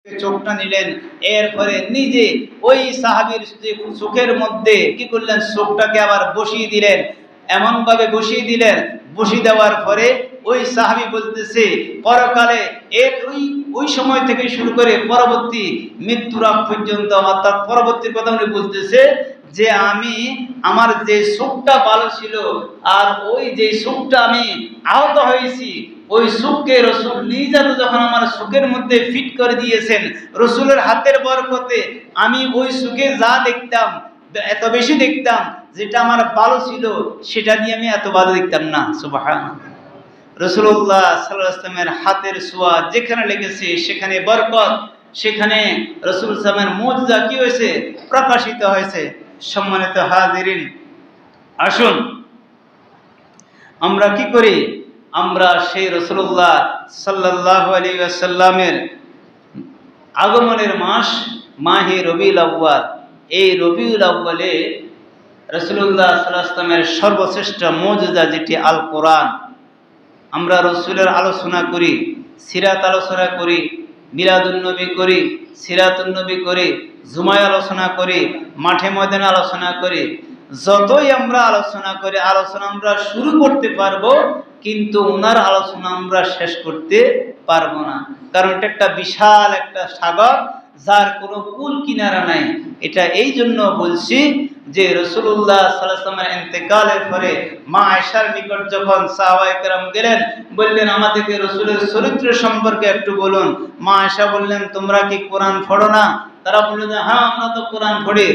চোখটা নিলেন, এরপরে নিজে ওই সাহাবীর চোখের মধ্যে কি করলেন, চোখটাকে আবার বসিয়ে দিলেন। এমন ভাবে বসিয়ে দিলেন, বসিয়ে দেওয়ার পরে ওই সাহাবী বলতেছে পরকালে এর ওই সময় থেকে শুরু করে পরবর্তী মৃত্যুর আগ পর্যন্ত, অর্থাৎ পরবর্তীর কথা উনি বলতেছে যে আমি আমার যে চোখটা ভালো ছিল আর ওই যে চোখটা আমি আহত হয়েছি, ওই চোখকে রসুল নিজে যখন আমার চোখের মধ্যে ফিট করে দিয়েছেন, রসুলের হাতের বরকতে আমি ওই চোখে যা দেখতাম, এত বেশি দেখতাম, যেটা আমার ভালো ছিল সেটা দিয়ে আমি এত ভালো দেখতাম না। সুবহানাল্লাহ। রাসূলুল্লাহ সাল্লাল্লাহু আলাইহি ওয়াসাল্লামের হাতের ছোঁয়া যেখানে লেগেছে সেখানে বরকত, সেখানে রাসূল সাল্লাল্লাহু আলাইহি ওয়াসাল্লামের মুজিজা কি হয়েছে, প্রকাশিত হয়েছে। সম্মানিত হাজিরিন, আসুন আমরা কি করি, আমরা সেই রাসূলুল্লাহ সাল্লাল্লাহু আলাইহি ওয়াসাল্লামের আগমনের মাস মাহে রবিউল আউয়াল, এই রবিউল আউয়ালে রাসূলুল্লাহ সাল্লাল্লাহু আলাইহি ওয়াসাল্লামের সর্বশ্রেষ্ঠ মুজিজা যেটি আল কোরআন, আমরা রসুলের আলোচনা করি, সিরাত আলোচনা করি, মিলাদুন নবী করি, সিরাতুন নবী করি, জুমায় আলোচনা করি, মাঠে ময়দানে আলোচনা করি। যতই আমরা আলোচনা করি, আলোচনা আমরা শুরু করতে পারবো, কিন্তু ওনার আলোচনা আমরা শেষ করতে পারবো না। কারণ এটা একটা বিশাল একটা সাগর, যার কোনো কুল কিনারা নাই। এটা এই জন্য বলছি যে রাসূলুল্লাহ সাল্লাল্লাহু আলাইহি ওয়াসাল্লামের ইন্তেকালের পরে মা আয়েশার নিকট যখন সাহাবায়ে কেরাম গেলেন, বললেন আমাদেরকে রাসূলের চরিত্র সম্পর্কে একটু বলুন। মা আয়েশা বললেন তোমরা কি কোরআন পড়ো না? তারা বললেন হ্যাঁ আমরা তো কোরআন পড়ি।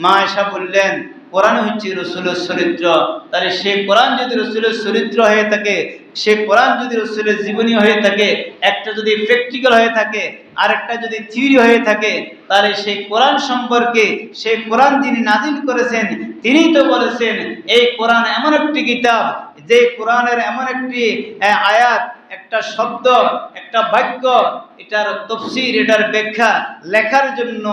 মা আয়েশা বললেন কোরআন হচ্ছে রাসূলের চরিত্র, তাহলে সেই কোরআন যদি রাসূলের চরিত্র হয়ে থাকে, সে কোরআন যদি রাসূলের জীবনী হয়ে থাকে, একটা যদি প্র্যাকটিক্যাল হয়ে থাকে আর একটা যদি থিওরি হয়ে থাকে, তাহলে সেই কোরআন সম্পর্কে, সেই কোরআন যিনি নাজিল করেছেন তিনিই তো বলেছেন এই কোরআন এমন একটি কিতাব, যে কোরআনের এমন একটি আয়াত, একটা শব্দ, একটা বাক্য, এটার তাফসীর, এটার ব্যাখ্যা লেখার জন্য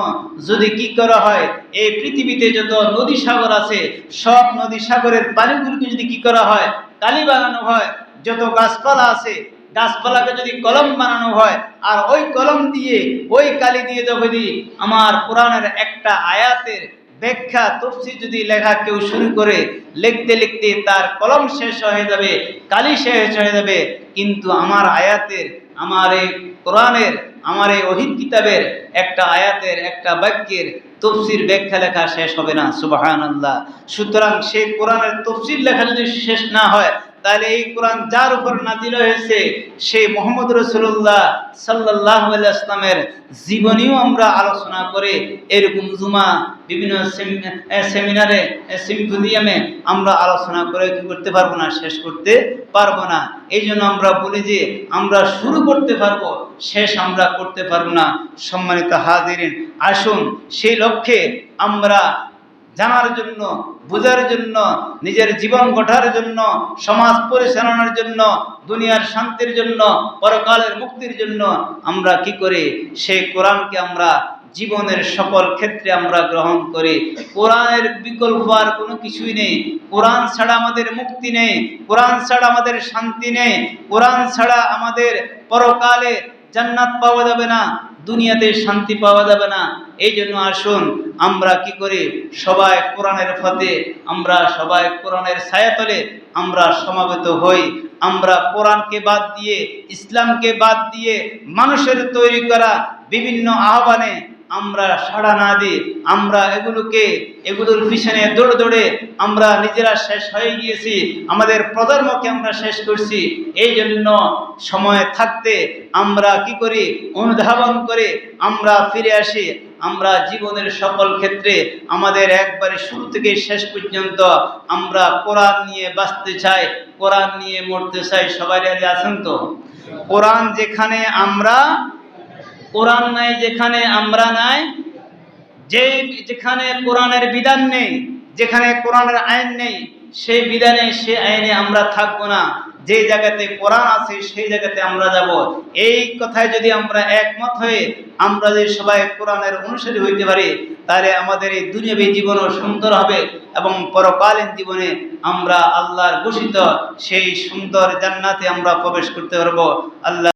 যদি কি করা হয়, এই পৃথিবীতে যত নদী সাগর আছে সব নদী সাগরের পানিগুলোকে যদি কি করা হয়, কালি বানানো হয়, যত গাছপালা আছে গাছপালাকে যদি কলম বানানো হয়, আর ওই কলম দিয়ে ওই কালি দিয়ে যদি আমার কোরআনের একটা আয়াতের ব্যাখ্যা তাফসীর যদি লেখা কেউ শুরু করে, লিখতে লিখতে তার কলম শেষ হয়ে যাবে, কালি শেষ হয়ে যাবে, কিন্তু আমার আয়াতের, আমার এই কোরআনের, আমার এই ওহী কিতাবের একটা আয়াতের, একটা বাক্যের তাফসীর ব্যাখ্যা লেখা শেষ হবে না। সুবহানাল্লাহ। সুতরাং সেই কোরআনের তাফসীর লেখা যদি শেষ না হয়, তাহলে এই কোরআন যার উপর নাজিল হয়েছে সেই মুহাম্মদ রাসূলুল্লাহ সাল্লাল্লাহু আলাইহি ওয়াসাল্লামের জীবনীও আমরা আলোচনা করে, এরকম জুমা বিভিন্ন সেমিনারে, সিম্পোজিয়ামে আমরা আলোচনা করে কি করতে পারবো না, শেষ করতে পারবো না। এই জন্য আমরা বলি যে আমরা শুরু করতে পারবো, শেষ আমরা করতে পারবো না। সম্মানিত হাজিরিন, আসুন সেই লক্ষ্যে আমরা জানার জন্য, বোঝার জন্য, নিজের জীবন গড়ার জন্য, সমাজ পরিচালনার জন্য, দুনিয়ার শান্তির জন্য, পরকালের মুক্তির জন্য আমরা কি করি, সেই কোরআনকে আমরা জীবনের সকল ক্ষেত্রে আমরা গ্রহণ করি। কোরআনের বিকল্প আর কোনো কিছুই নেই। কোরআন ছাড়া আমাদের মুক্তি নেই, কোরআন ছাড়া আমাদের শান্তি নেই, কোরআন ছাড়া আমাদের পরকালে জান্নাত পাওয়া যাবে না, দুনিয়াতে শান্তি পাওয়া যাবে না। এই জন্য আসুন আমরা কি করি, সবাই কোরআনের পথে, আমরা সবাই কোরআনের ছায়াতলে আমরা সমাবেত হই। আমরা কোরআনকে বাদ দিয়ে, ইসলামকে বাদ দিয়ে মানুষের তৈরি করা বিভিন্ন আহ্বানে আমরা সাড়া না দিই, আমরা এগুলোর পিছনে দৌড়ে দৌড়ে আমরা নিজেরা শেষ হয়ে গিয়েছি, আমাদের প্রজন্মকে আমরা শেষ করছি। এই জন্য সময় থাকতে আমরা কি করি, অনুধাবন করে আমরা ফিরে আসি। আমরা জীবনের সকল ক্ষেত্রে আমাদের একবারে শুরু থেকে শেষ পর্যন্ত আমরা কোরআন নিয়ে বাঁচতে চাই, কোরআন নিয়ে মরতে চাই। সবাই রাজি আছেন তো? কোরআন যেখানে আমরা, কোরআন নাই যেখানে আমরা নাই, যেখানে কোরআনের বিধান নেই, যেখানে কোরআনের আইন নেই, সেই বিধানে, সেই আইনে আমরা থাকবো না। যে জায়গাতে কোরআন আছে সেই জায়গাতে আমরা যাব। এই কথায় যদি আমরা একমত হয়ে আমরা যদি সবাই কোরআনের অনুসারী হইতে পারি, তাহলে আমাদের এই দুনিয়াবী জীবনও সুন্দর হবে এবং পরকালীন জীবনে আমরা আল্লাহর ঘোষিত সেই সুন্দর জান্নাতে আমরা প্রবেশ করতে পারবো। আল্লাহ